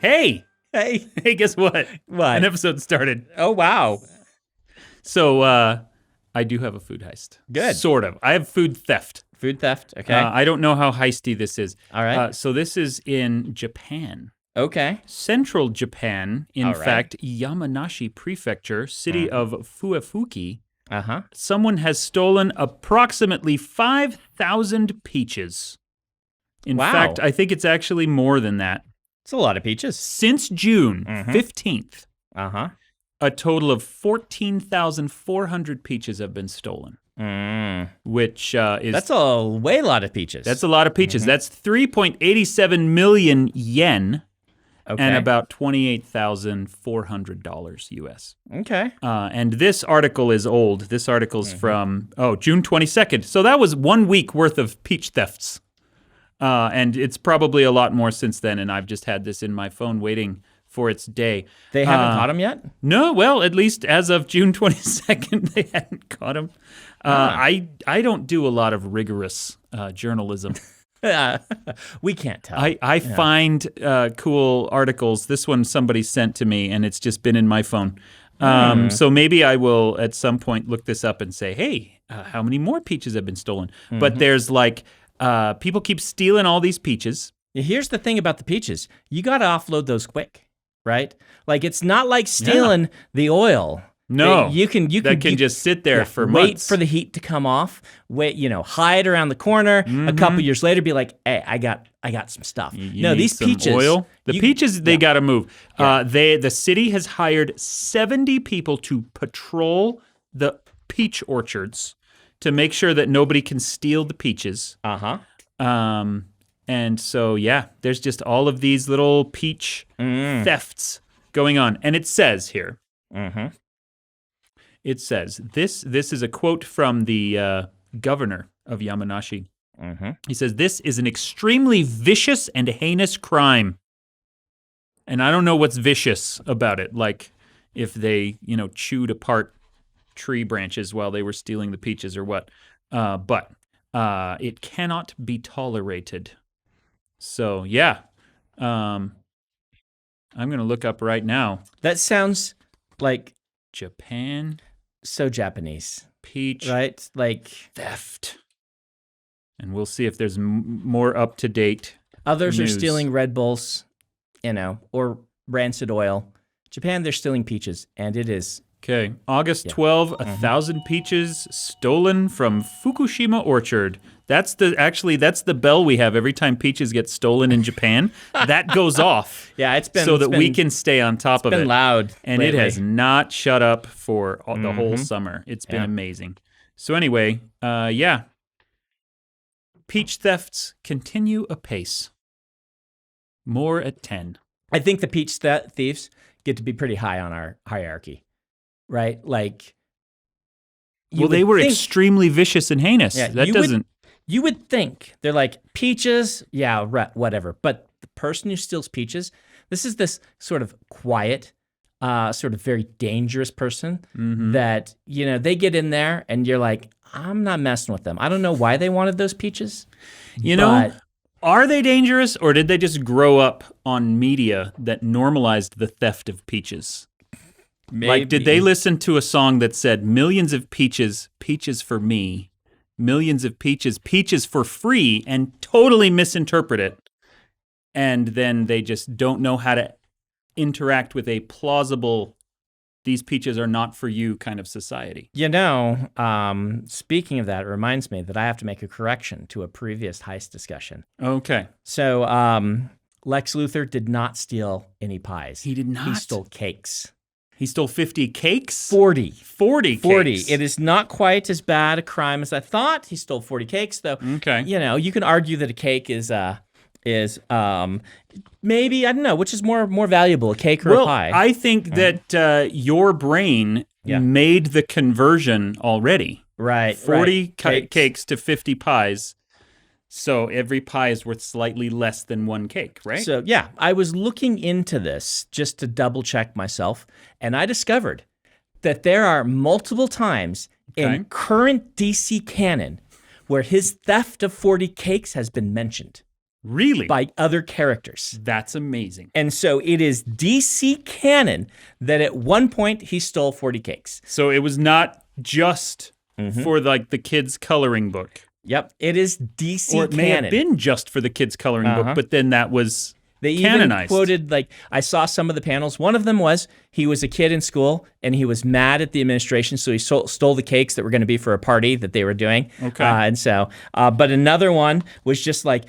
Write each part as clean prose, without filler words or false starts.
Hey, Hey. hey, guess what? What? An episode started. Oh, wow. So I do have a food heist. Good. Sort of. I have food theft. Food theft. Okay. I don't know how heisty this is. All right. So this is in Japan. Okay. Central Japan, in All right. fact, Yamanashi Prefecture, city of Fuefuki. Uh-huh. Someone has stolen approximately 5,000 peaches. In Wow. fact, I think it's actually more than that. It's a lot of peaches. Since June 15th, Uh-huh. a total of 14,400 peaches have been stolen, which is... That's a way lot of peaches. That's a lot of peaches. That's 3.87 million yen okay. and about $28,400 US. Okay. And this article is old. This article's from, June 22nd. So that was 1 week worth of peach thefts. And it's probably a lot more since then, and I've just had this in my phone waiting for its day. They haven't caught him yet? No, well, at least as of June 22nd, they hadn't caught him. I don't do a lot of rigorous journalism. We can't tell. I find cool articles. This one somebody sent to me, and it's just been in my phone. So maybe I will at some point look this up and say, hey, how many more peaches have been stolen? But there's like, people keep stealing all these peaches. Here's the thing about the peaches. You got to offload those quick, right? Like, it's not like stealing the oil. No, you can just sit there for wait months. for the heat to come off. Wait, hide around the corner. A couple years later, be like, "Hey, I got some stuff." You no, need these some peaches, oil. The peaches, they got to move. Yeah. The city has hired 70 people to patrol the peach orchards to make sure that nobody can steal the peaches. And so, yeah, there's just all of these little peach thefts going on. And it says here, it says, this is a quote from the governor of Yamanashi. He says, this is an extremely vicious and heinous crime. And I don't know what's vicious about it, like if they, chewed apart tree branches while they were stealing the peaches or what. But it cannot be tolerated. So, yeah, I'm going to look up right now. That sounds like Japan so Japanese, peach right? Like theft. And we'll see if there's more up-to-date others news. are stealing Red Bulls, or rancid oil. Japan, they're stealing peaches, and it is... Okay, August 12, 1,000 peaches stolen from Fukushima orchard. That's the bell we have every time peaches get stolen in Japan. That goes off. Yeah, we can stay on top of it. It's been loud and lately. It has not shut up for the whole summer. It's been amazing. So anyway, peach thefts continue apace. More at 10. I think the peach thieves get to be pretty high on our hierarchy. Right? Like, they were extremely vicious and heinous. Yeah, you would think they're like, peaches, yeah, whatever. But the person who steals peaches, this is this sort of quiet, sort of very dangerous person that, they get in there and you're like, I'm not messing with them. I don't know why they wanted those peaches. Are they dangerous, or did they just grow up on media that normalized the theft of peaches? Maybe. Like, did they listen to a song that said, millions of peaches, peaches for me, millions of peaches, peaches for free, and totally misinterpret it? And then they just don't know how to interact with a plausible, these peaches are not for you kind of society. Speaking of that, it reminds me that I have to make a correction to a previous heist discussion. Okay. So, Lex Luthor did not steal any pies. He did not? He stole cakes. He stole 50 cakes? 40 cakes. It is not quite as bad a crime as I thought. He stole 40 cakes, though. Okay. You can argue that a cake is maybe, I don't know, which is more valuable, a cake or a pie? I think that your brain made the conversion already. Right. 40 cakes to 50 pies. So every pie is worth slightly less than one cake, right? So, yeah, I was looking into this just to double check myself, and I discovered that there are multiple times in current DC canon where his theft of 40 cakes has been mentioned. Really? by other characters. That's amazing. And so it is DC canon that at one point he stole 40 cakes. So it was not just for like the kids' coloring book. Yep, it is DC Or it may canon. have been just for the kids' coloring book, but then that was They canonized. even quoted, like, I saw some of the panels. One of them was he was a kid in school and he was mad at the administration, so he stole the cakes that were going to be for a party that they were doing. Okay. And so, but another one was just like,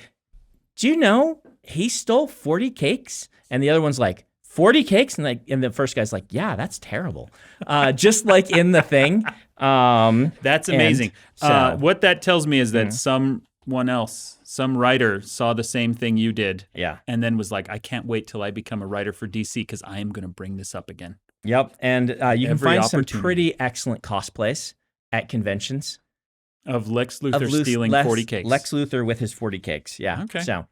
do you know he stole 40 cakes? And the other one's like, 40 cakes? And the first guy's like, yeah, that's terrible. Just like in the thing. That's amazing. So, What that tells me is that someone else, some writer, saw the same thing you did. Yeah. And then was like, I can't wait till I become a writer for DC because I am going to bring this up again. Yep. And you can Every find some opportunity. pretty excellent cosplays at conventions. Of Lex Luthor stealing 40 cakes. Lex Luthor with his 40 cakes. Yeah. Okay. So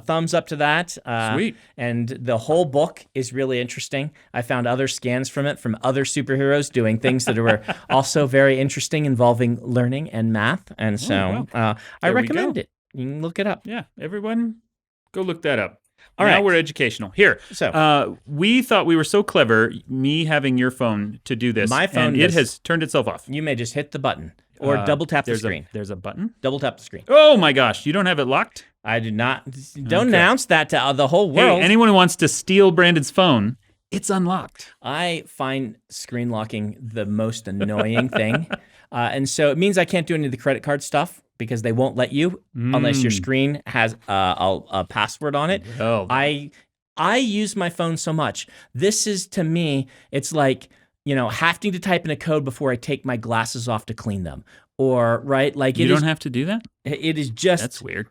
thumbs up to that. Sweet. And the whole book is really interesting. I found other scans from it from other superheroes doing things that were also very interesting involving learning and math. And so I There we recommend go. it. You can look it up. Yeah, everyone go look that up. All now right. we're educational. Here, So we thought we were so clever, me having your phone to do this. My phone and it does- has turned itself off. you may just hit the button or double tap the screen. There's a button? Double tap the screen. Oh my gosh, you don't have it locked? I do not. Don't announce that to the whole world. Hey, anyone who wants to steal Brandon's phone, it's unlocked. I find screen locking the most annoying thing. And so it means I can't do any of the credit card stuff because they won't let you unless your screen has a password on it. Oh. I use my phone so much. This is, to me, it's like, having to type in a code before I take my glasses off to clean them. Or, right? Like You don't have to do that? it is just That's weird.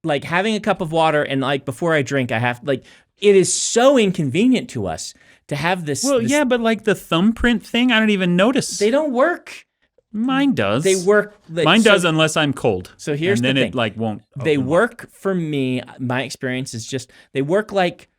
like having a cup of water and like before I drink, I have like, it is so inconvenient to us to have this. Well, yeah, but like the thumbprint thing, I don't even notice. They don't work. Mine does. They work. Mine does unless I'm cold. So here's and then the it thing. like won't. They open. work for me. My experience is just they work like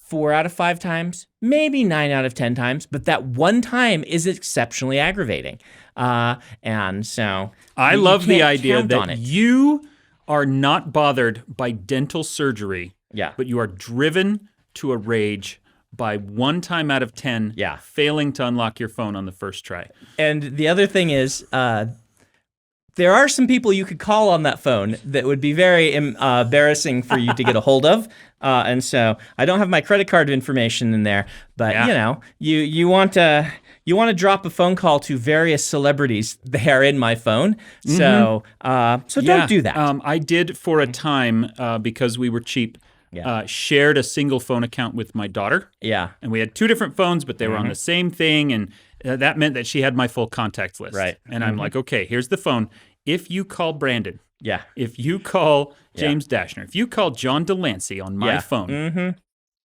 4 out of 5 times, maybe 9 out of 10 times, but that one time is exceptionally aggravating. And so I you love the can't idea count on that it. you are not bothered by dental surgery, Yeah. but you are driven to a rage by 1 time out of 10 Yeah. failing to unlock your phone on the first try. And the other thing is, there are some people you could call on that phone that would be very embarrassing for you to get a hold of. And so I don't have my credit card information in there, but Yeah. you want to drop a phone call to various celebrities. They are in my phone, so don't do that. I did for a time because we were cheap. Yeah. Shared a single phone account with my daughter. Yeah. And we had 2 different phones, but they were on the same thing. And that meant that she had my full contacts list. Right. And I'm like, okay, here's the phone. If you call Brandon, Yeah. if you call James Dashner, if you call John Delancey on my phone,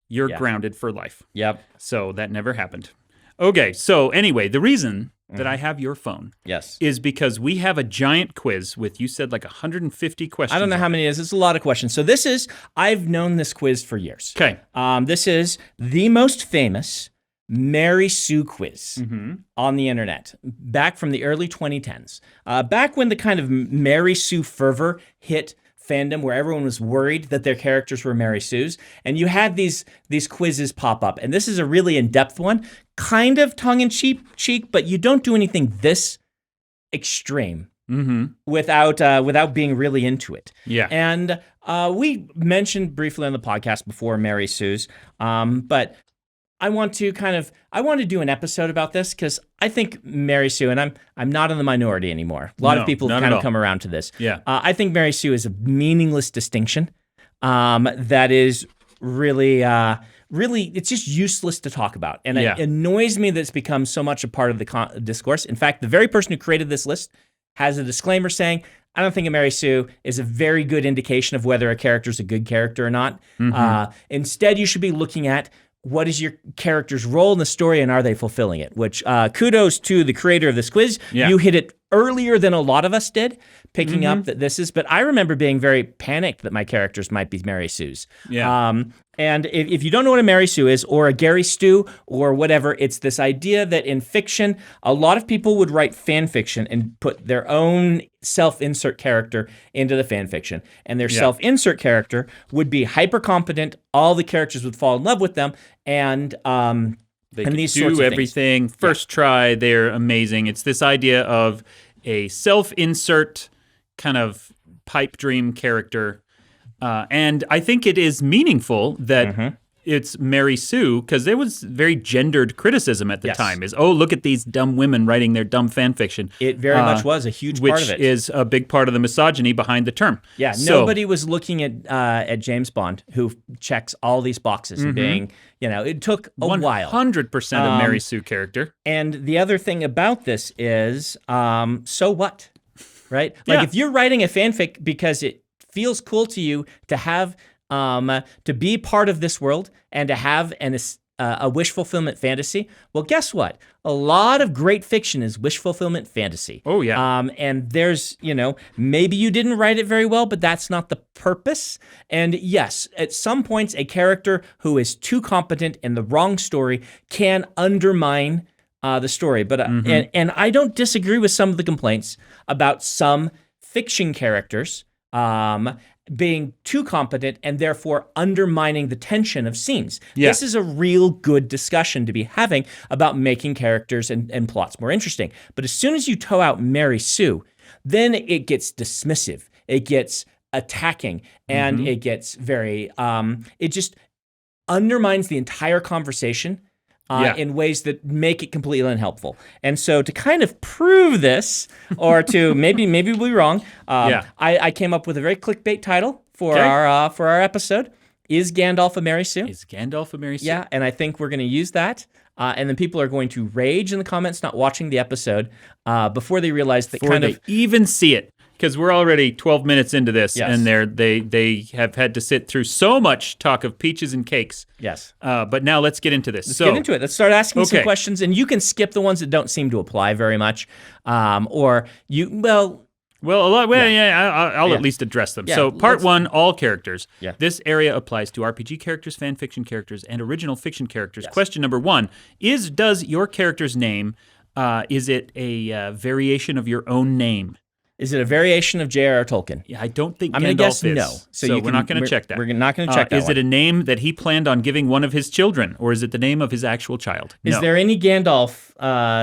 you're grounded for life. Yep. So that never happened. Okay. So anyway, the reason that I have your phone Yes. is because we have a giant quiz with, you said, like 150 questions. I don't know how many it is. It's a lot of questions. So I've known this quiz for years. Okay. This is the most famous Mary Sue quiz on the internet, back from the early 2010s. Back when the kind of Mary Sue fervor hit fandom where everyone was worried that their characters were Mary Sue's, and you had these quizzes pop up. And this is a really in-depth one, kind of tongue-in-cheek, but you don't do anything this extreme without being really into it. Yeah. And we mentioned briefly on the podcast before Mary Sue's, but I want to do an episode about this because I think Mary Sue, and I'm not in the minority anymore. A lot of people have not kind at of all. come around to this. Yeah. I think Mary Sue is a meaningless distinction that is really, it's just useless to talk about. And it annoys me that it's become so much a part of the discourse. In fact, the very person who created this list has a disclaimer saying, I don't think a Mary Sue is a very good indication of whether a character is a good character or not. Instead, you should be looking at what is your character's role in the story and are they fulfilling it? Which kudos to the creator of this quiz. Yeah. You hit it earlier than a lot of us did picking up that this is, but I remember being very panicked that my characters might be Mary Sue's. Yeah. And if you don't know what a Mary Sue is, or a Gary Stu, or whatever, it's this idea that in fiction, a lot of people would write fan fiction and put their own self-insert character into the fan fiction. And their self-insert character would be hyper competent. All the characters would fall in love with them, and they and can these do sorts of everything. First try, they're amazing. It's this idea of a self-insert kind of pipe dream character. And I think it is meaningful that it's Mary Sue, because there was very gendered criticism at the time. Is, oh, look at these dumb women writing their dumb fan fiction. It very much was a huge part of it. Which is a big part of the misogyny behind the term. Yeah, nobody was looking at James Bond, who checks all these boxes and being, it took a while. 100% a Mary Sue character. And the other thing about this is, so what? Right? Like if you're writing a fanfic because it feels cool to you to have to be part of this world and to have a wish fulfillment fantasy. Well, guess what? A lot of great fiction is wish fulfillment fantasy. Oh yeah. And there's, maybe you didn't write it very well, but that's not the purpose. And yes, at some points, a character who is too competent in the wrong story can undermine the story. But and I don't disagree with some of the complaints about some fiction characters being too competent and therefore undermining the tension of scenes. Yeah. This is a real good discussion to be having about making characters and plots more interesting. But as soon as you toe out Mary Sue, then it gets dismissive. It gets attacking, and it gets very, it just undermines the entire conversation in ways that make it completely unhelpful. And so to kind of prove this, or to maybe be wrong, I came up with a very clickbait title for our episode. Is Gandalf a Mary Sue? Is Gandalf a Mary Sue? Yeah, and I think we're going to use that. And then people are going to rage in the comments not watching the episode before they realize that even see it. Because we're already 12 minutes into this, and they have had to sit through so much talk of peaches and cakes. Yes. But now let's get into this. Let's get into it. Let's start asking some questions, and you can skip the ones that don't seem to apply very much, or you I'll at least address them. So part one, all characters. Yeah. This area applies to RPG characters, fan fiction characters, and original fiction characters. Yes. Question number one does your character's name, is it a variation of your own name? Is it a variation of J.R.R. Tolkien? Yeah, I don't think I'm going to guess is. no. So we're not going to check that. We're not going to check that. Is it a name that he planned on giving one of his children, or is it the name of his actual child? Is there any Gandalf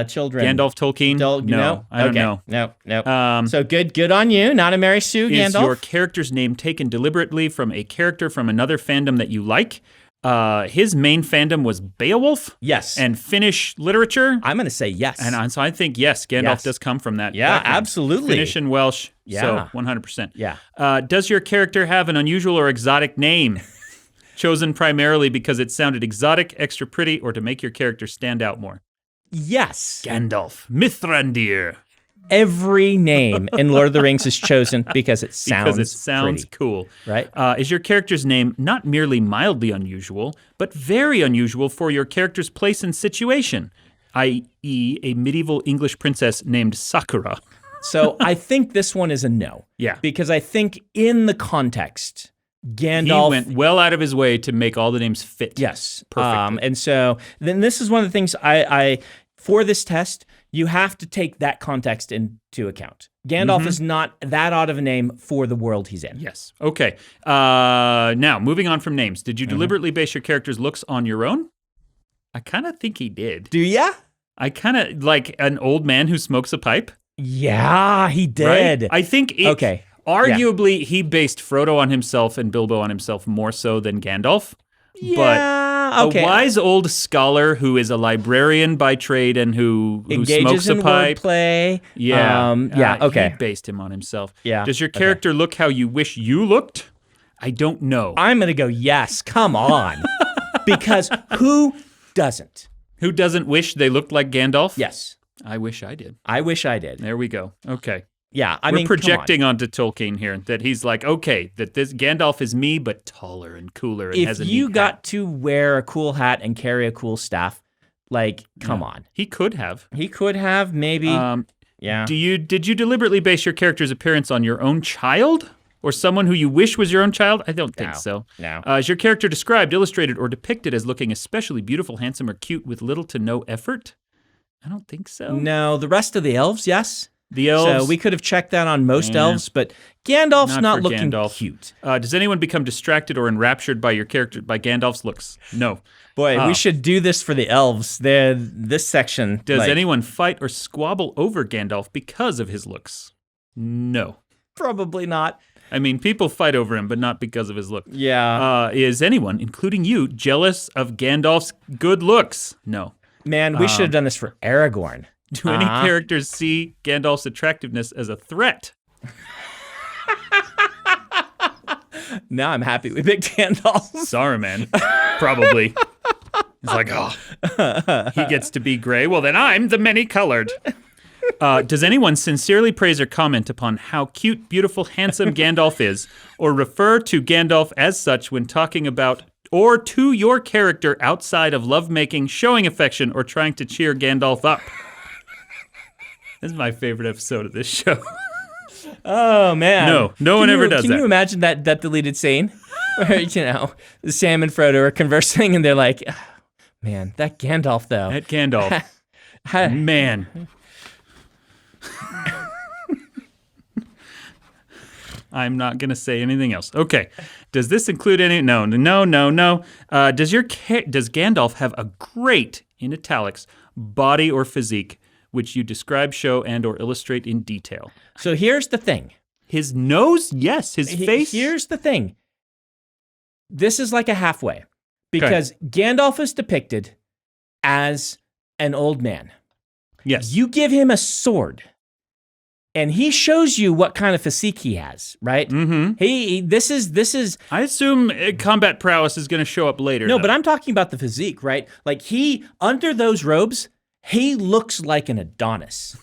children? Gandalf Tolkien? No. I don't know. No. So good on you. Not a Mary Sue Gandalf. Is your character's name taken deliberately from a character from another fandom that you like? His main fandom was Beowulf? Yes. And Finnish literature? I'm going to say yes. And so I think, yes, Gandalf does come from that. Yeah, absolutely. Finnish and Welsh. Yeah. So 100%. Yeah. Does your character have an unusual or exotic name? Chosen primarily because it sounded exotic, extra pretty, or to make your character stand out more? Yes. Gandalf. Mithrandir. Every name in Lord of the Rings is chosen because it sounds pretty. Cool. Right? Is your character's name not merely mildly unusual, but very unusual for your character's place and situation, i.e. a medieval English princess named Sakura? So I think this one is a no. Yeah. Because I think in the context, Gandalf... He went well out of his way to make all the names fit. Yes. Perfectly. And so then this is one of the things I for this test, you have to take that context into account. Gandalf is not that odd of a name for the world he's in. Yes. Okay. Now, moving on from names. Did you deliberately base your character's looks on your own? I kind of think he did. Do ya? I kind of like an old man who smokes a pipe. Yeah, he did. Right? I think arguably he based Frodo on himself and Bilbo on himself more so than Gandalf. Yeah, but a wise old scholar who is a librarian by trade and who engages smokes a pipe. Wordplay. He based him on himself. Yeah. Does your character look how you wish you looked? I don't know. I'm going to go yes. Come on. Because who doesn't? Who doesn't wish they looked like Gandalf? Yes. I wish I did. I wish I did. There we go. Okay. Yeah, We're projecting onto Tolkien here that he's like, okay, that this Gandalf is me, but taller and cooler and has a neat hat. If you got to wear a cool hat and carry a cool staff, like, come on. He could have. He could have, maybe. Yeah. Did you deliberately base your character's appearance on your own child? Or someone who you wish was your own child? I don't think so. No. Is your character described, illustrated, or depicted as looking especially beautiful, handsome, or cute with little to no effort? I don't think so. No, the rest of the elves, yes. The elves. So we could have checked that on most elves, but Gandalf's not looking cute. Does anyone become distracted or enraptured by your character, by Gandalf's looks? No. Boy, we should do this for the elves. This section. Does anyone fight or squabble over Gandalf because of his looks? No. Probably not. I mean, people fight over him, but not because of his look. Yeah. Is anyone, including you, jealous of Gandalf's good looks? No. Man, we should have done this for Aragorn. Do any characters see Gandalf's attractiveness as a threat? Now I'm happy we picked Gandalf. Saruman, probably. He's like, oh, he gets to be gray. Well, then I'm the many-colored. Does anyone sincerely praise or comment upon how cute, beautiful, handsome Gandalf is, or refer to Gandalf as such when talking about or to your character outside of lovemaking, showing affection, or trying to cheer Gandalf up? This is my favorite episode of this show. Oh, man. No one ever does that. Can you imagine that deleted scene where, Sam and Frodo are conversing and they're like, oh, man, that Gandalf, though. That Gandalf. Man. I'm not going to say anything else. Okay. Does this include any? No. Does Gandalf have a great, in italics, body or physique, which you describe, show, and or illustrate in detail? So here's the thing. His nose, yes. His face. Here's the thing. This is like a halfway. Because Gandalf is depicted as an old man. Yes. You give him a sword, and he shows you what kind of physique he has, right? Mm-hmm. This is. I assume combat prowess is going to show up later. No, but I'm talking about the physique, right? Like under those robes, he looks like an Adonis.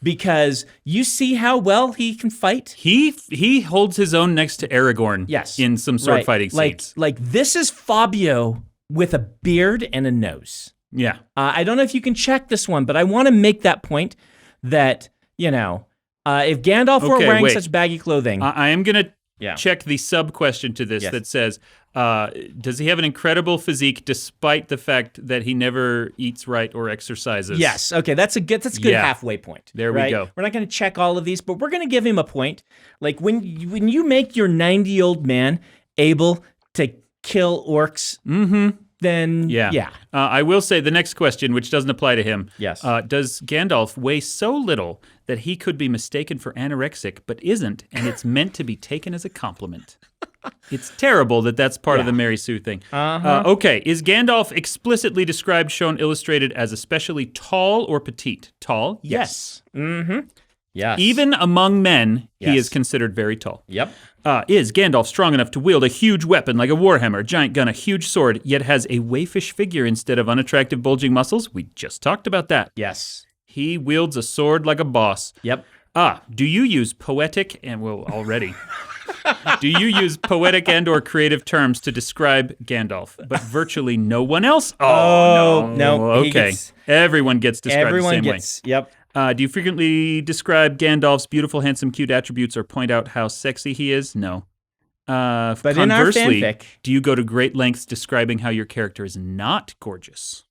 Because you see how well he can fight. He holds his own next to Aragorn. Yes. In some sword fighting scenes. Like this is Fabio with a beard and a nose. Yeah. I don't know if you can check this one, but I want to make that point that, if Gandalf were wearing such baggy clothing. I am going to check the sub-question to this that says, does he have an incredible physique despite the fact that he never eats right or exercises? Yes. Okay, that's a good halfway point. There we go. We're not going to check all of these, but we're going to give him a point. Like when you make your 90-year-old man able to kill orcs, then yeah. I will say the next question, which doesn't apply to him. Yes. Does Gandalf weigh so little that he could be mistaken for anorexic, but isn't, and it's meant to be taken as a compliment? It's terrible that that's part of the Mary Sue thing. Okay, is Gandalf explicitly described, shown, illustrated as especially tall or petite? Tall? Yes. Mm-hmm. Yes. Even among men, he is considered very tall. Yep. Is Gandalf strong enough to wield a huge weapon like a warhammer, a giant gun, a huge sword, yet has a waifish figure instead of unattractive bulging muscles? We just talked about that. Yes. He wields a sword like a boss. Yep. Do you use poetic and do you use poetic and or creative terms to describe Gandalf, but virtually no one else? Oh no. Okay. Everyone gets described the same way. Yep. Do you frequently describe Gandalf's beautiful, handsome, cute attributes or point out how sexy he is? No. But conversely, in our fanfic, do you go to great lengths describing how your character is not gorgeous?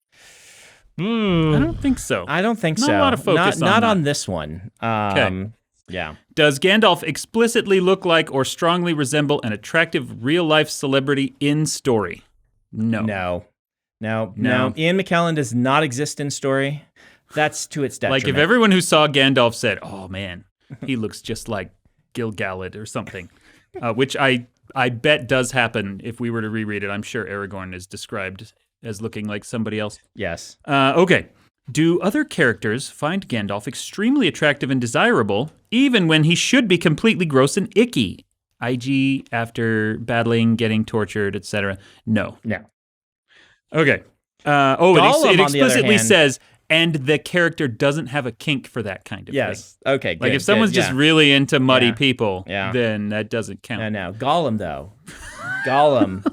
I don't think so. I don't think so. Not a lot of focus not on on this one. Okay. Yeah. Does Gandalf explicitly look like or strongly resemble an attractive real-life celebrity in story? No. No. Ian McKellen does not exist in story. That's to its detriment. Like if everyone who saw Gandalf said, "Oh man, he looks just like Gil-galad or something," which I bet does happen if we were to reread it. I'm sure Aragorn is described as looking like somebody else. Yes. Okay. Do other characters find Gandalf extremely attractive and desirable, even when he should be completely gross and icky? IG after battling, getting tortured, etc. No. Okay. It explicitly says, and the character doesn't have a kink for that kind of thing. Okay, good. Like if someone's just really into muddy people, Yeah. then that doesn't count. No. Gollum, though. Gollum.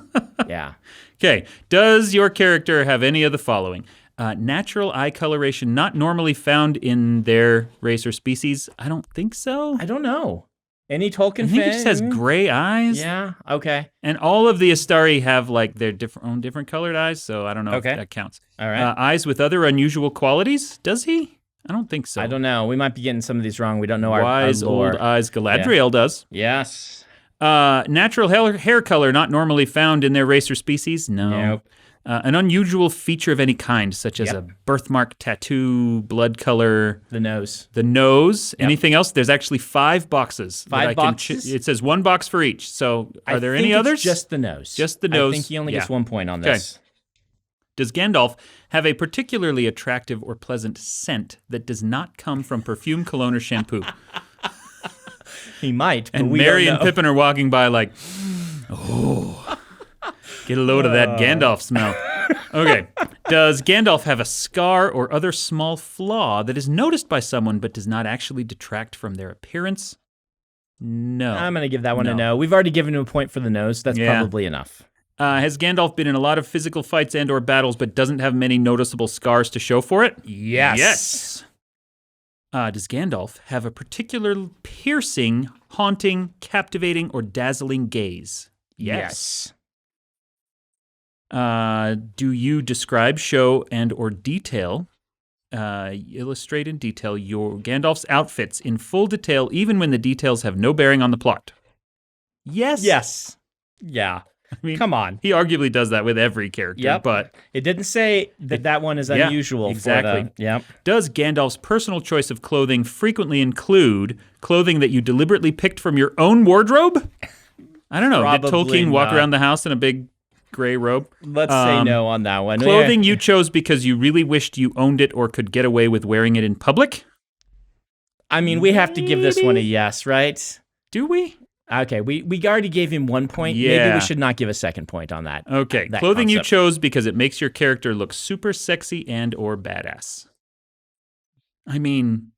Yeah. Okay. Does your character have any of the following? Natural eye coloration not normally found in their race or species. I don't think so. I don't know. Any Tolkien I think it just has gray eyes. Yeah, okay. And all of the Astari have like their own different colored eyes, so I don't know if that counts. All right. Eyes with other unusual qualities? Does he? I don't think so. I don't know. We might be getting some of these wrong. We don't know our Wise lore. old eyes. Galadriel does. Yes. Natural hair color not normally found in their race or species? No. Nope. An unusual feature of any kind, such as a birthmark, tattoo, blood color. The nose. The nose. Anything else? There's actually 5 boxes. 5 boxes? It says 1 box for each. So are there any others? Just the nose. Just the nose. I think he only gets 1 point on this. Does Gandalf have a particularly attractive or pleasant scent that does not come from perfume, cologne, or shampoo? He might, but and we Merry don't and know. Pippin are walking by like, oh, get a load of that Gandalf smell. Okay. Does Gandalf have a scar or other small flaw that is noticed by someone but does not actually detract from their appearance? No. I'm going to give that one a no. We've already given him a point for the nose. That's probably enough. Has Gandalf been in a lot of physical fights and or battles but doesn't have many noticeable scars to show for it? Yes. Yes. Does Gandalf have a particular piercing, haunting, captivating, or dazzling gaze? Yes. Do you describe, show, and or detail, illustrate in detail your Gandalf's outfits in full detail even when the details have no bearing on the plot? Yes. Yes. Yeah. I mean, come on. He arguably does that with every character, but it didn't say that one is unusual. Exactly. Yep. Does Gandalf's personal choice of clothing frequently include clothing that you deliberately picked from your own wardrobe? I don't know. Probably Did Tolkien walk not. around the house in a big gray robe? Let's say no on that one. Clothing you chose because you really wished you owned it or could get away with wearing it in public? I mean, we have to give this one a yes, right? Do we? Okay, we already gave him 1 point. Yeah. Maybe we should not give a second point on that. Okay, that clothing you concept. chose because it makes your character look super sexy and or badass. I mean,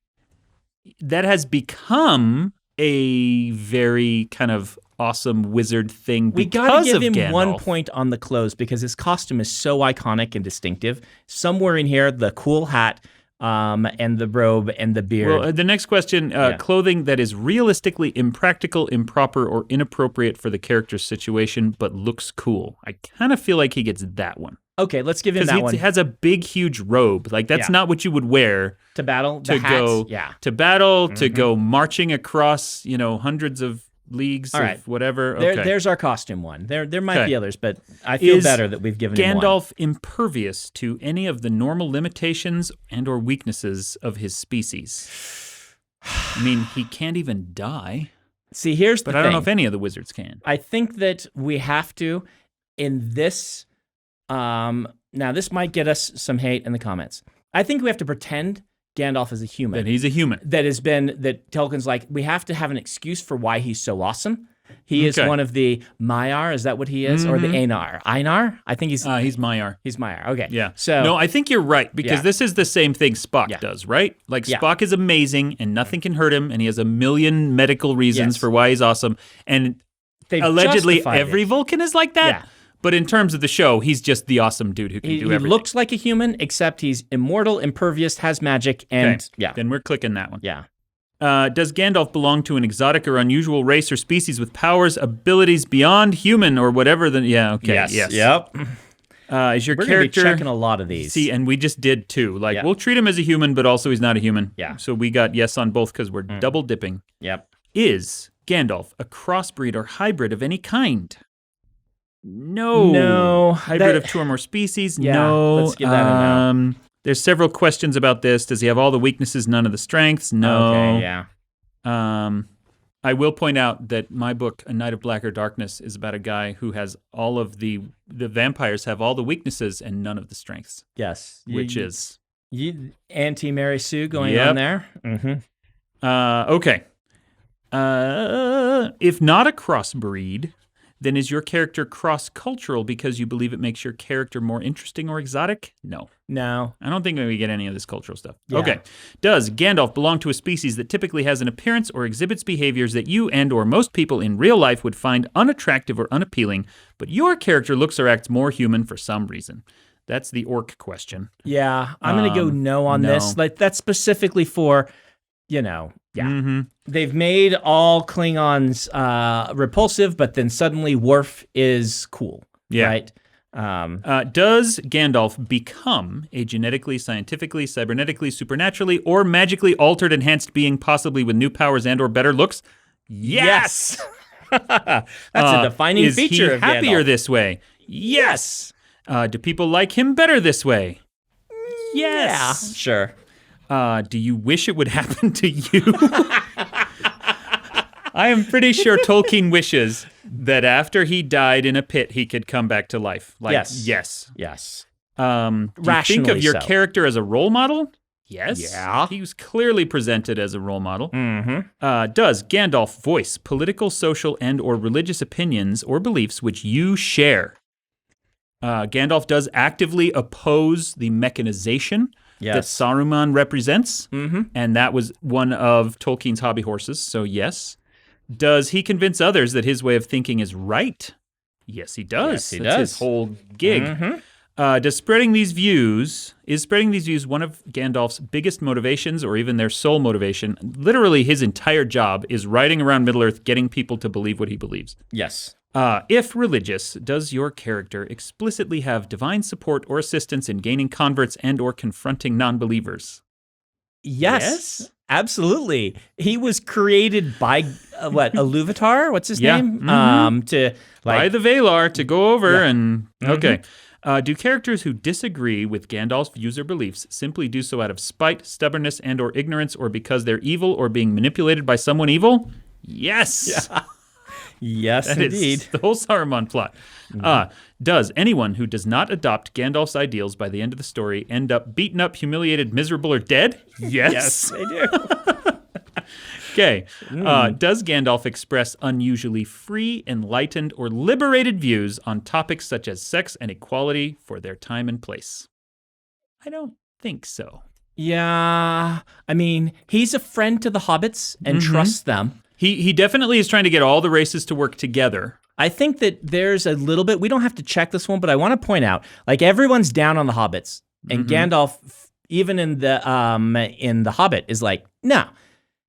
that has become a very kind of awesome wizard thing We because got to give of him Gandalf. 1 point on the clothes because his costume is so iconic and distinctive. Somewhere in here, the cool hat and the robe and the beard. Well, the next question, clothing that is realistically impractical, improper, or inappropriate for the character's situation, but looks cool. I kind of feel like he gets that one. Okay, let's give him that Because one. he has a big, huge robe. Like, that's not what you would wear to battle, to the hat, go yeah. to battle, to go marching across, hundreds of leagues All right. of whatever. There's our costume one. There might Okay. be others, but I feel Is better that we've given him one. Gandalf impervious to any of the normal limitations and or weaknesses of his species? I mean, he can't even die. See, here's the But thing. I don't know if any of the wizards can. I think that we have to, in this, now this might get us some hate in the comments. I think we have to pretend Gandalf is a human. That he's a human. That Tolkien's like, we have to have an excuse for why he's so awesome. He is one of the Maiar, is that what he is? Or the Einar? Einar? I think he's Maiar. He's Maiar, okay. Yeah. So, no, I think you're right, because this is the same thing Spock does, right? Like, Spock is amazing, and nothing can hurt him, and he has a million medical reasons for why he's awesome. And they've allegedly, justified every it. Vulcan is like that. Yeah. But in terms of the show, he's just the awesome dude who can do everything. He looks like a human, except he's immortal, impervious, has magic, and Then we're clicking that one. Yeah. Does Gandalf belong to an exotic or unusual race or species with powers, abilities beyond human or whatever? Yes. Yep. Is your We're character... going to be checking a lot of these. See, and we just did too. Like, we'll treat him as a human, but also he's not a human. Yeah. So we got yes on both because we're double dipping. Yep. Is Gandalf a crossbreed or hybrid of any kind? No. Hybrid of 2 or more species? Yeah, No. let's give that a no. There's several questions about this. Does he have all the weaknesses, none of the strengths? No. Okay, yeah. I will point out that my book, A Night of Blacker Darkness, is about a guy who has all of the vampires have all the weaknesses and none of the strengths. Yes. Which is... Anti-Mary Sue going on there. Mm-hmm. Okay. If not a crossbreed, then is your character cross-cultural because you believe it makes your character more interesting or exotic? No. No. I don't think we get any of this cultural stuff. Yeah. Okay. Does Gandalf belong to a species that typically has an appearance or exhibits behaviors that you and or most people in real life would find unattractive or unappealing, but your character looks or acts more human for some reason? That's the orc question. Yeah, I'm going to go no on this. Like that's specifically for, They've made all Klingons repulsive, but then suddenly Worf is cool. Yeah. Right? Does Gandalf become a genetically, scientifically, cybernetically, supernaturally, or magically altered, enhanced being, possibly with new powers and or better looks? Yes! That's a defining feature of Gandalf. Is he happier this way? Yes! Do people like him better this way? Yes! Yeah, sure. Do you wish it would happen to you? I am pretty sure Tolkien wishes that after he died in a pit, he could come back to life. Yes. Do you think of your character as a role model? Yes. Yeah. He was clearly presented as a role model. Mm-hmm. Does Gandalf voice political, social, and or religious opinions or beliefs which you share? Gandalf does actively oppose the mechanization that Saruman represents, and that was one of Tolkien's hobby horses, so yes. Does he convince others that his way of thinking is right? Yes, he does. Yes, he That's does. his whole gig. Is spreading these views one of Gandalf's biggest motivations or even their sole motivation? Literally, his entire job is riding around Middle-earth getting people to believe what he believes. Yes. If religious, does your character explicitly have divine support or assistance in gaining converts and or confronting non-believers? Yes, absolutely. He was created by Iluvatar? What's his name? To by the Valar to go over and okay. Do characters who disagree with Gandalf's views or beliefs simply do so out of spite, stubbornness, and or ignorance, or because they're evil or being manipulated by someone evil? Yes. Yeah. Yes, that indeed. Is the whole Saruman plot. Does anyone who does not adopt Gandalf's ideals by the end of the story end up beaten up, humiliated, miserable, or dead? Yes. Yes, they do. Okay. Does Gandalf express unusually free, enlightened, or liberated views on topics such as sex and equality for their time and place? I don't think so. Yeah. I mean, he's a friend to the hobbits and trusts them. He definitely is trying to get all the races to work together. I think that there's a little bit, we don't have to check this one, but I want to point out, like everyone's down on the hobbits, and Gandalf, even in the Hobbit, is like, no,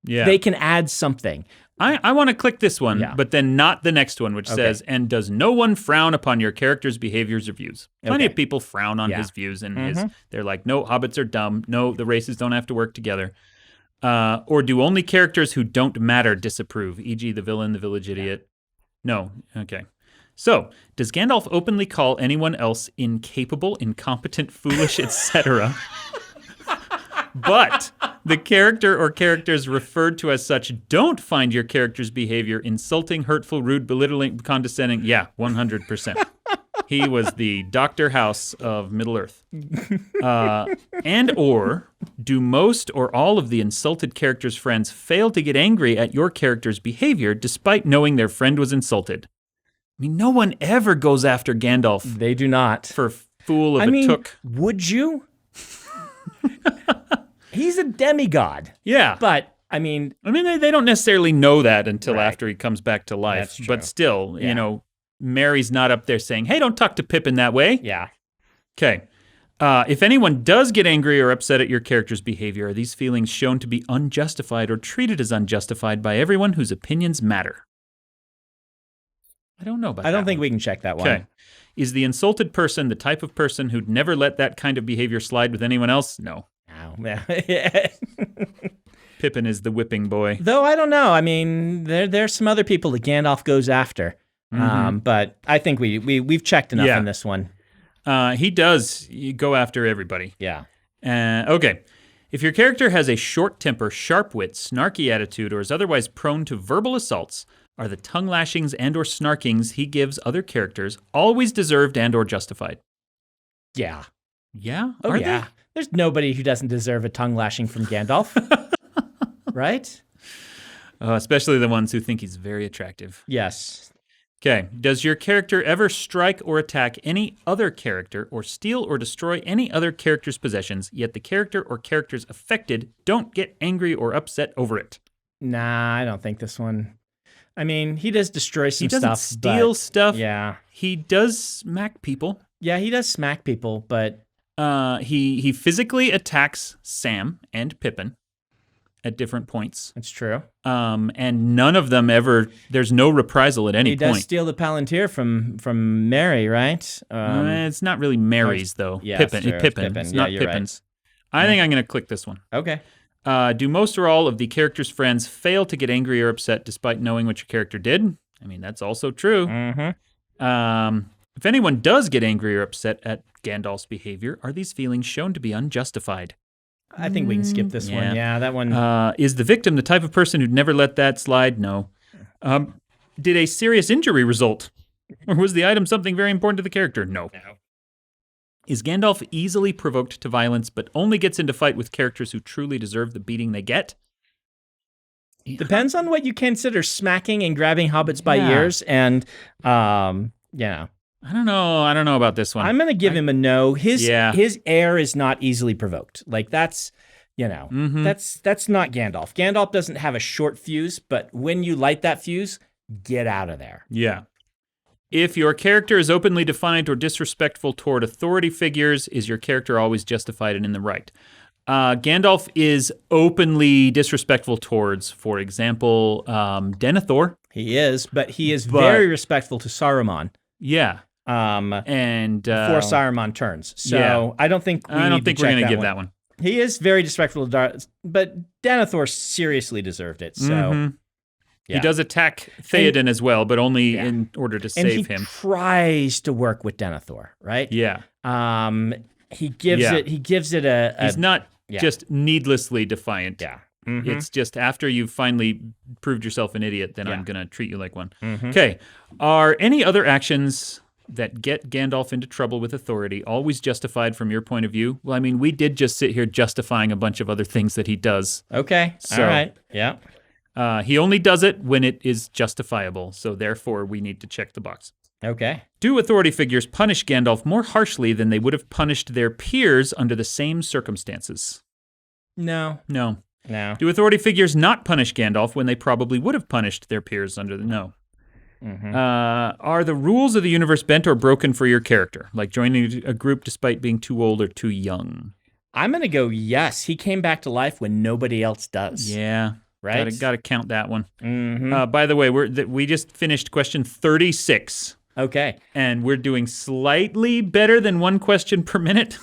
they can add something. I want to click this one, but then not the next one, which says, and does no one frown upon your character's behaviors or views? Plenty of people frown on his views, and they're like, no, hobbits are dumb. No, the races don't have to work together. Or do only characters who don't matter disapprove, e.g. the villain, the village idiot? No. Okay. So, does Gandalf openly call anyone else incapable, incompetent, foolish, etc.? But the character or characters referred to as such don't find your character's behavior insulting, hurtful, rude, belittling, condescending? Yeah, 100%. He was the Dr. House of Middle-earth. And or do most or all of the insulted character's friends fail to get angry at your character's behavior despite knowing their friend was insulted? I mean, no one ever goes after Gandalf. They do not. For fool of a took. Would you? He's a demigod. Yeah. But, I mean, they don't necessarily know that until after he comes back to life. That's true. But still, Mary's not up there saying, hey, don't talk to Pippin that way. Yeah. Okay. If anyone does get angry or upset at your character's behavior, are these feelings shown to be unjustified or treated as unjustified by everyone whose opinions matter? I don't know about that. I don't think we can check that one. Okay. Is the insulted person the type of person who'd never let that kind of behavior slide with anyone else? No. Pippin is the whipping boy. Though I don't know. I mean, there's some other people that Gandalf goes after. But I think we've checked enough in this one. He does go after everybody. Yeah. Okay. If your character has a short temper, sharp wit, snarky attitude, or is otherwise prone to verbal assaults, are the tongue lashings and or snarkings he gives other characters always deserved and or justified? Yeah. Yeah? Oh, yeah. There's nobody who doesn't deserve a tongue lashing from Gandalf. Right? Especially the ones who think he's very attractive. Yes. Okay. Does your character ever strike or attack any other character or steal or destroy any other character's possessions, yet the character or characters affected don't get angry or upset over it? Nah, I don't think this one. I mean, he does destroy some stuff. He doesn't steal stuff. Yeah. He does smack people. Yeah, he does smack people, but he physically attacks Sam and Pippin at different points. it's true. And none of them ever. There's no reprisal at any point. He does steal the Palantir from Mary, right? It's not really Mary's though. Yeah, Pippin. sure, Pippin. It's not you're Pippin's. Right. I think I'm going to click this one. Okay. Do most or all of the character's friends fail to get angry or upset despite knowing what your character did? I mean, that's also true. Mm-hmm. If anyone does get angry or upset at Gandalf's behavior, are these feelings shown to be unjustified? I think we can skip this one. Yeah, that one. Is the victim the type of person who'd never let that slide? No. Did a serious injury result? Or was the item something very important to the character? No. Is Gandalf easily provoked to violence, but only gets into fight with characters who truly deserve the beating they get? Depends on what you consider smacking and grabbing hobbits by ears, and yeah. I don't know about this one. I'm gonna give him a no. His air is not easily provoked. Like that's not Gandalf. Gandalf doesn't have a short fuse, but when you light that fuse, get out of there. Yeah. If your character is openly defiant or disrespectful toward authority figures, is your character always justified and in the right? Gandalf is openly disrespectful towards, for example, Denethor. He is, but he is very respectful to Saruman. Yeah. And before Saruman turns. So I don't think we're going to give that one. He is very disrespectful to but Denethor seriously deserved it. So he does attack Theoden as well, but only in order to save him. And he tries to work with Denethor, right? Yeah. He gives it a He's not just needlessly defiant. Yeah. Mm-hmm. It's just after you've finally proved yourself an idiot, then I'm going to treat you like one. Okay. Are any other actions that get Gandalf into trouble with authority always justified from your point of view? Well, I mean, we did just sit here justifying a bunch of other things that he does. Okay. All right. Yeah. He only does it when it is justifiable, so therefore we need to check the box. Okay. Do authority figures punish Gandalf more harshly than they would have punished their peers under the same circumstances? No. Do authority figures not punish Gandalf when they probably would have punished their peers under the... No. Are the rules of the universe bent or broken for your character, like joining a group despite being too old or too young? I'm going to go yes. He came back to life when nobody else does. Yeah. Right? Got to count that one. By the way, we just finished question 36. Okay. And we're doing slightly better than one question per minute.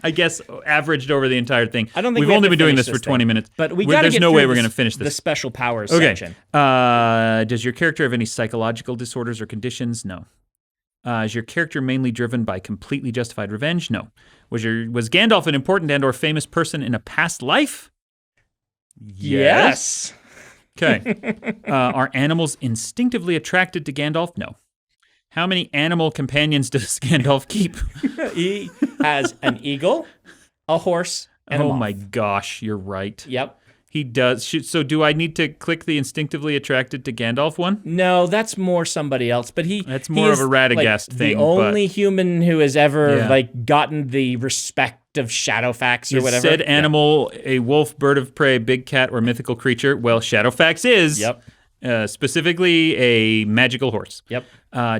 I guess averaged over the entire thing. I don't think we've only been doing this for 20 minutes. But there's no way we're going to finish this. The special powers section. Does your character have any psychological disorders or conditions? No. Is your character mainly driven by completely justified revenge? No. Was Gandalf an important and or famous person in a past life? Yes. Okay. Are animals instinctively attracted to Gandalf? No. How many animal companions does Gandalf keep? He has an eagle, a horse, and a moth. Oh my gosh, you're right. Yep. He does. So do I need to click the instinctively attracted to Gandalf one? No, that's more somebody else. But that's more of a Radagast thing. The only human who has ever gotten the respect of Shadowfax or whatever. Said animal, a wolf, bird of prey, big cat, or mythical creature. Well, Shadowfax is. Yep. Specifically a magical horse. Yep.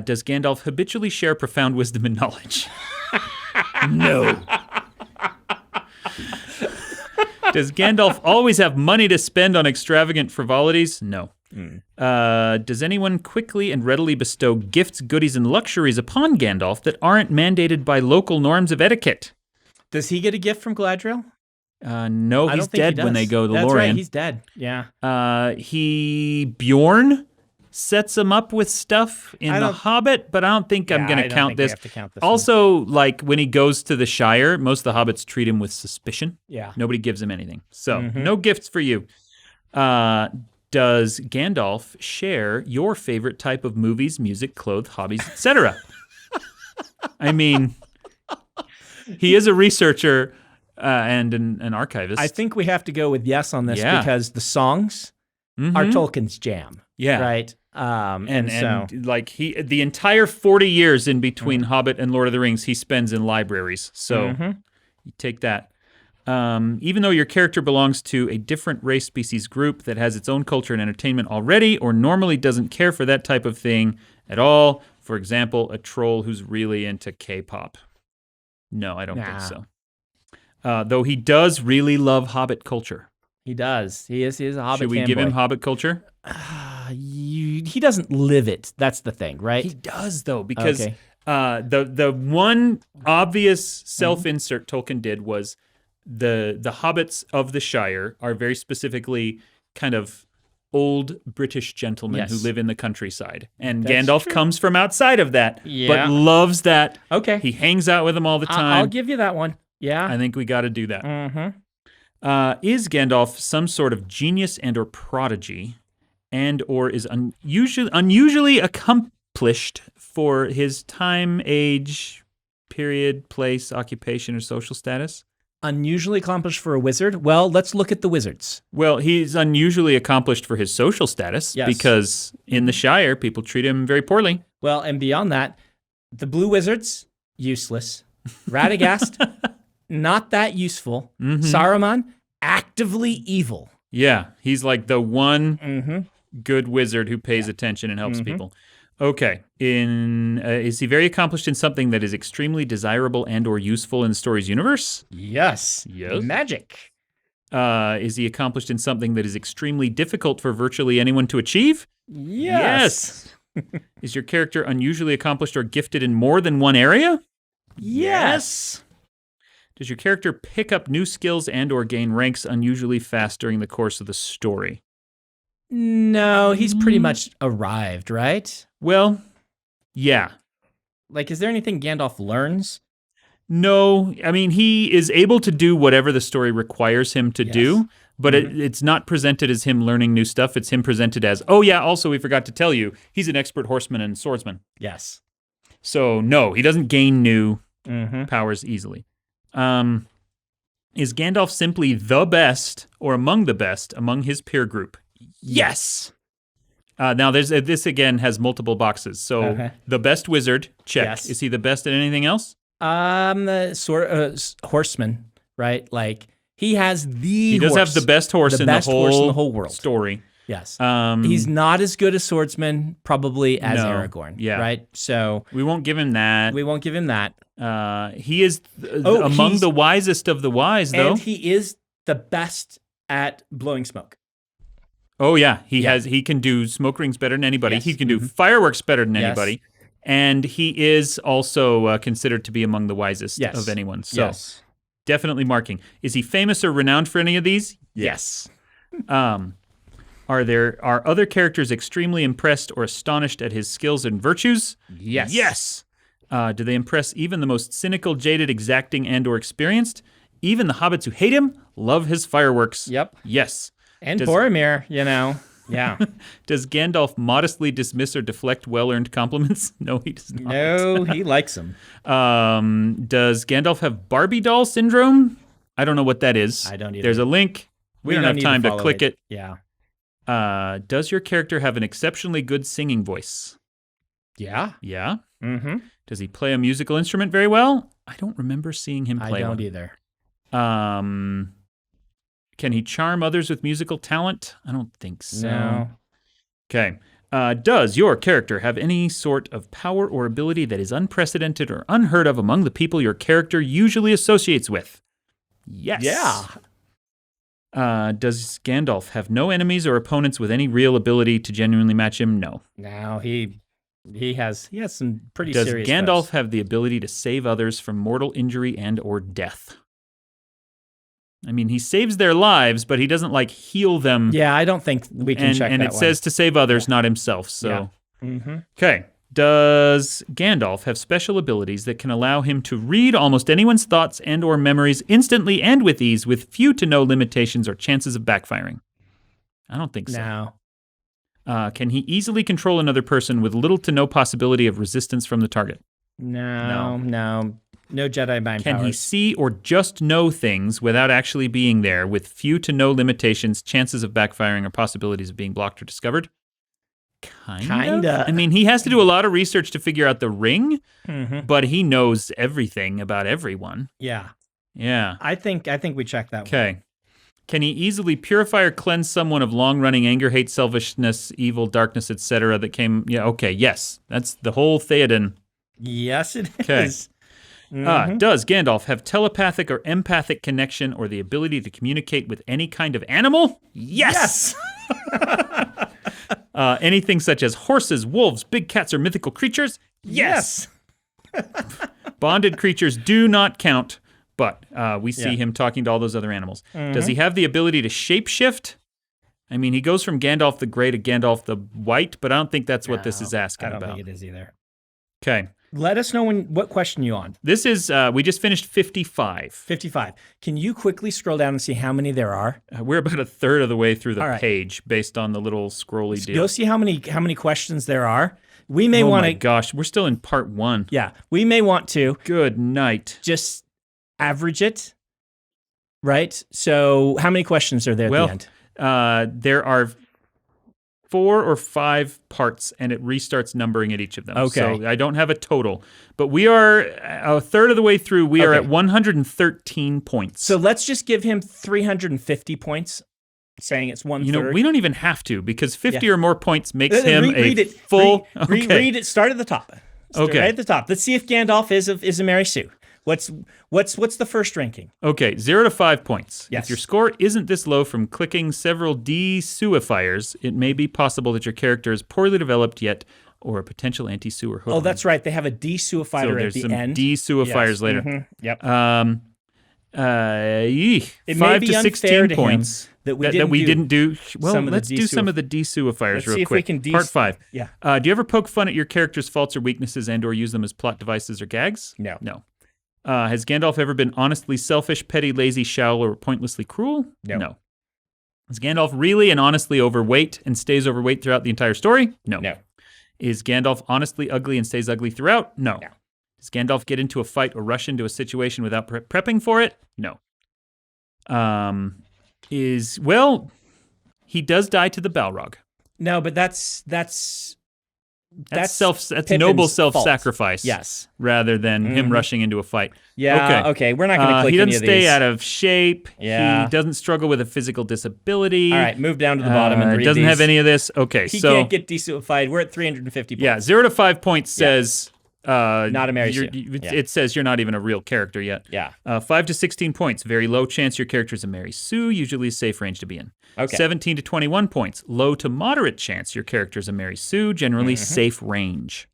Does Gandalf habitually share profound wisdom and knowledge? No. Does Gandalf always have money to spend on extravagant frivolities? No. Does anyone quickly and readily bestow gifts, goodies, and luxuries upon Gandalf that aren't mandated by local norms of etiquette? Does he get a gift from Galadriel? No, he's dead when they go to Lorien. That's right, he's dead. Yeah. Bjorn sets him up with stuff in The Hobbit, but I don't think I'm going to count this. We have to count this also, like when he goes to the Shire, most of the hobbits treat him with suspicion. Yeah. Nobody gives him anything. So, no gifts for you. Does Gandalf share your favorite type of movies, music, clothes, hobbies, etc.? I mean, he is a researcher and an archivist. I think we have to go with yes on this because the songs are Tolkien's jam. Yeah. Right. And like the entire 40 years in between Hobbit and Lord of the Rings, he spends in libraries. So you take that. Even though your character belongs to a different race, species, group that has its own culture and entertainment already, or normally doesn't care for that type of thing at all, For example, a troll who's really into K-pop. No, I don't think so. Though he does really love Hobbit culture. He does. He is a Hobbit Should we give him Hobbit culture? He doesn't live it. That's the thing, right? He does, though, because the one obvious self-insert Tolkien did was the hobbits of the Shire are very specifically kind of old British gentlemen who live in the countryside. And Gandalf comes from outside of that, but loves that. Okay. He hangs out with them all the time. I'll give you that one. Yeah. I think we got to do that. Mm-hmm. Is Gandalf some sort of genius and or prodigy and or is unusually accomplished for his time, age, period, place, occupation, or social status? Unusually accomplished for a wizard? Well, let's look at the wizards. Well, he's unusually accomplished for his social status because in the Shire, people treat him very poorly. Well, and beyond that, the blue wizards, useless. Radagast, not that useful. Saruman, actively evil. Yeah, he's like the one good wizard who pays attention and helps people. Okay, is he very accomplished in something that is extremely desirable and or useful in the story's universe? Yes. Magic. Is he accomplished in something that is extremely difficult for virtually anyone to achieve? Yes. Is your character unusually accomplished or gifted in more than one area? Yes. Does your character pick up new skills and or gain ranks unusually fast during the course of the story? No, he's pretty much arrived, right? Well, yeah. Like, is there anything Gandalf learns? No, I mean, he is able to do whatever the story requires him to do, but it's not presented as him learning new stuff. It's him presented as, oh yeah, also we forgot to tell you, he's an expert horseman and swordsman. Yes. So no, he doesn't gain new powers easily. Is Gandalf simply the best or among the best among his peer group? Yes. Now, this again has multiple boxes. So the best wizard, check. Yes. Is he the best at anything else? The horseman, right? Like he has the. He does have the best horse in the whole world. Story. Yes. He's not as good a swordsman probably as Aragorn. Yeah. Right. So we won't give him that. He is among the wisest of the wise, though. And he is the best at blowing smoke. Oh yeah, he can do smoke rings better than anybody. Yes. He can do fireworks better than anybody, and he is also considered to be among the wisest of anyone. So definitely marking. Is he famous or renowned for any of these? Yes. Are other characters extremely impressed or astonished at his skills and virtues? Yes. Yes. Do they impress even the most cynical, jaded, exacting, and or experienced? Even the hobbits who hate him love his fireworks. Yep. Yes. And Boromir, yeah. Does Gandalf modestly dismiss or deflect well-earned compliments? No, he does not. No, he likes them. Does Gandalf have Barbie doll syndrome? I don't know what that is. I don't either. There's a link. We don't have time to click it. Yeah. Does your character have an exceptionally good singing voice? Yeah. Yeah? Mm-hmm. Does he play a musical instrument very well? I don't remember seeing him play one. I don't either. Can he charm others with musical talent? I don't think so. No. Okay. Does your character have any sort of power or ability that is unprecedented or unheard of among the people your character usually associates with? Yes. Yeah. Does Gandalf have no enemies or opponents with any real ability to genuinely match him? No. No, he has some pretty Does serious Gandalf foes. have the ability to save others from mortal injury and or death? I mean, he saves their lives, but he doesn't heal them. Yeah, I don't think we can check that And it says to save others, not himself. So, yeah. Okay. Does Gandalf have special abilities that can allow him to read almost anyone's thoughts and or memories instantly and with ease, with few to no limitations or chances of backfiring? I don't think so. No. Can he easily control another person with little to no possibility of resistance from the target? No. No Jedi mind Can powers. he see or just know things without actually being there, with few to no limitations, chances of backfiring, or possibilities of being blocked or discovered? Kinda. I mean, he has to do a lot of research to figure out the ring, but he knows everything about everyone. Yeah. Yeah. I think we checked that one. Okay. Can he easily purify or cleanse someone of long-running anger, hate, selfishness, evil, darkness, etc. that came... Yeah, okay, yes. That's the whole Theoden. Yes, it Okay. is. Mm-hmm. Does Gandalf have telepathic or empathic connection or the ability to communicate with any kind of animal? Yes! Anything such as horses, wolves, big cats, or mythical creatures? Yes! Bonded creatures do not count. But we see him talking to all those other animals. Mm-hmm. Does he have the ability to shapeshift? I mean, he goes from Gandalf the Grey to Gandalf the White, but I don't think that's what this is asking about. I don't think it is either. Okay. Let us know what question you on. This is, we just finished 55. 55. Can you quickly scroll down and see how many there are? We're about a third of the way through the page based on the little scrolly deal. Go see how many questions there are. We may want to... Oh my gosh, we're still in part 1. Yeah, we may want to... Good night. Just... average it, right? So how many questions are there at the end? There are 4 or 5 parts, and it restarts numbering at each of them. Okay. So I don't have a total. But we are a third of the way through. We are at 113 points. So let's just give him 350 points, saying it's 1/3. You know, we don't even have to, because 50 or more points makes him full... Okay. Read it. Start at the top. Okay. Right at the top. Let's see if Gandalf is a Mary Sue. What's the first ranking? Okay, 0 to 5 points. Yes. If your score isn't this low from clicking several de-suifiers, it may be possible that your character is poorly developed yet, or a potential anti-sewer hook. Oh, that's right. They have a de-suifier at the end. There's some de-suifiers later. Mm-hmm. Yep. 5 to 16 points that we didn't do. Well, let's do some of the de-suifiers real quick. Part 5. Yeah. Do you ever poke fun at your character's faults or weaknesses and or use them as plot devices or gags? No. Has Gandalf ever been honestly selfish, petty, lazy, shallow, or pointlessly cruel? No. Is Gandalf really and honestly overweight and stays overweight throughout the entire story? No. Is Gandalf honestly ugly and stays ugly throughout? No. Does Gandalf get into a fight or rush into a situation without prepping for it? No. He does die to the Balrog. No, but that's That's noble self-sacrifice. Yes. Rather than him rushing into a fight. Yeah. Okay. We're not going to click he any doesn't of these. stay out of shape. Yeah. He doesn't struggle with a physical disability. All right. Move down to the bottom and read doesn't these. have any of this. Okay. He can't get de-suified. We're at 350 points. Yeah. 0 to 5 points says... not a Mary Sue. It says you're not even a real character yet. Yeah. 5 to 16 points. Very low chance your character is a Mary Sue. Usually a safe range to be in. Okay. 17 to 21 points. Low to moderate chance your character is a Mary Sue. Generally safe range.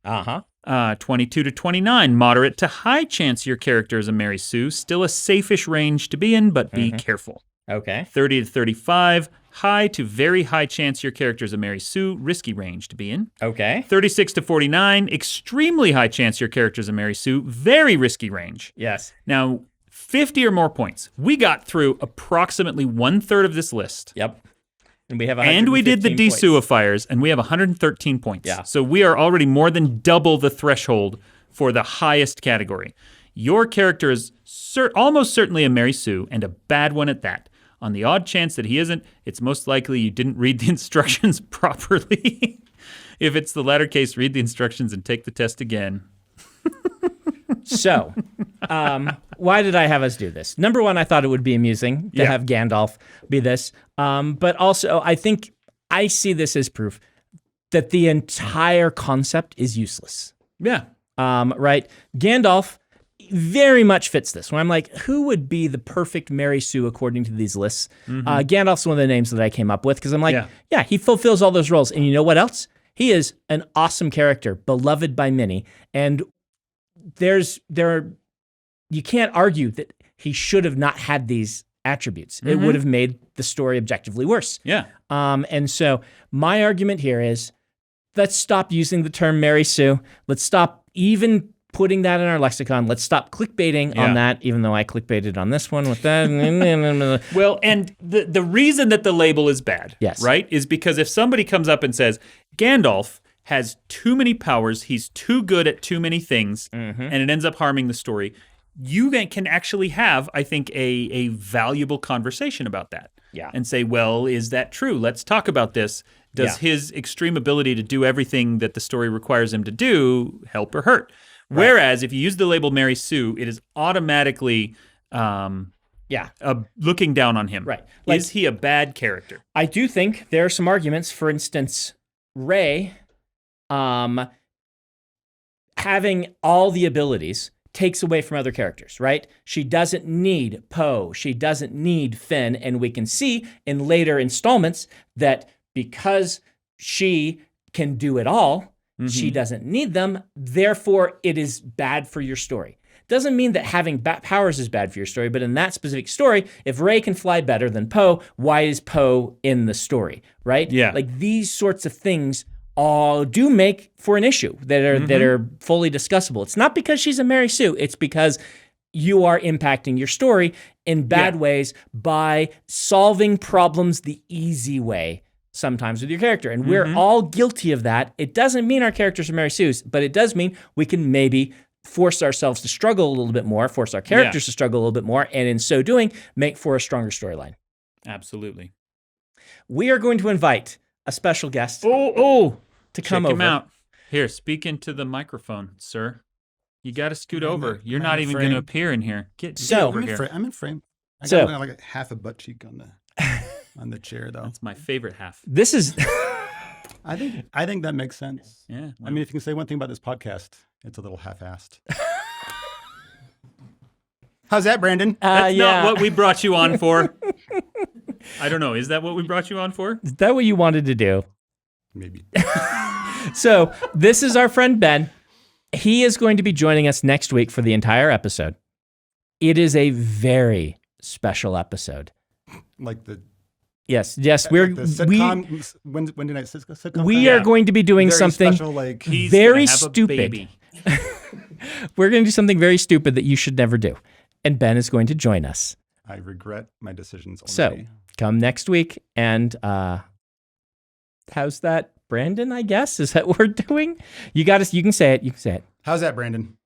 22 to 29. Moderate to high chance your character is a Mary Sue. Still a safe-ish range to be in, but be careful. Okay. 30 to 35. High to very high chance your character is a Mary Sue. Risky range to be in. Okay. 36 to 49. Extremely high chance your character is a Mary Sue. Very risky range. Yes. Now, 50 or more points. We got through approximately 1/3 of this list. Yep. And we have and we did the de-suifiers, and we have 113 points. Yeah. So we are already more than double the threshold for the highest category. Your character is almost certainly a Mary Sue, and a bad one at that. On the odd chance that he isn't, it's most likely you didn't read the instructions properly. If it's the latter case, read the instructions and take the test again. So, why did I have us do this? Number one, I thought it would be amusing to have Gandalf be this. But also, I think I see this as proof that the entire concept is useless. Yeah. Right? Gandalf very much fits this. When I'm like, who would be the perfect Mary Sue according to these lists? Gandalf's one of the names that I came up with because I'm like, yeah, he fulfills all those roles. And you know what else? He is an awesome character, beloved by many. And you can't argue that he should have not had these attributes. It would have made the story objectively worse. Yeah. And so my argument here is, let's stop using the term Mary Sue. Let's stop even putting that in our lexicon. Let's stop clickbaiting on that, even though I clickbaited on this one with that. Well, and the reason that the label is bad, yes, right, is because if somebody comes up and says, Gandalf has too many powers, he's too good at too many things, and it ends up harming the story, you can actually have, I think, a valuable conversation about that. Yeah. And say, well, is that true? Let's talk about this. Does his extreme ability to do everything that the story requires him to do help or hurt? Right. Whereas if you use the label Mary Sue, it is automatically Yeah. looking down on him. Right. Is he a bad character? I do think there are some arguments. For instance, Rey, having all the abilities takes away from other characters, right? She doesn't need Poe. She doesn't need Finn. And we can see in later installments that because she can do it all, she doesn't need them. Therefore, it is bad for your story. Doesn't mean that having powers is bad for your story, but in that specific story, if Rey can fly better than Poe, why is Poe in the story, right? Yeah. Like these sorts of things all do make for an issue that are fully discussable. It's not because she's a Mary Sue. It's because you are impacting your story in bad ways by solving problems the easy way sometimes with your character. And we're all guilty of that. It doesn't mean our characters are Mary Sue's, but it does mean we can maybe force ourselves to struggle a little bit more, force our characters to struggle a little bit more, and in so doing, make for a stronger storyline. Absolutely. We are going to invite a special guest to come Check over. him out. Here, speak into the microphone, sir. You got to scoot over. You're not even going to appear in here. Get over here. I'm in frame. I got like half a butt cheek on the chair, though. That's my favorite half. This is... I think that makes sense. Yeah. Well. I mean, if you can say one thing about this podcast, it's a little half-assed. How's that, Brandon? That's not what we brought you on for. I don't know. Is that what we brought you on for? Is that what you wanted to do? Maybe. So this is our friend Ben. He is going to be joining us next week for the entire episode. It is a very special episode. Like the... Yes, we're the sitcom, Wednesday night sitcom. We are going to be doing very something special, like very stupid. We're going to do something very stupid that you should never do, and Ben is going to join us. I regret my decisions So already. come next week, and how's that, Brandon? I guess is that what we're doing. You got us. You can say it. You can say it. How's that, Brandon?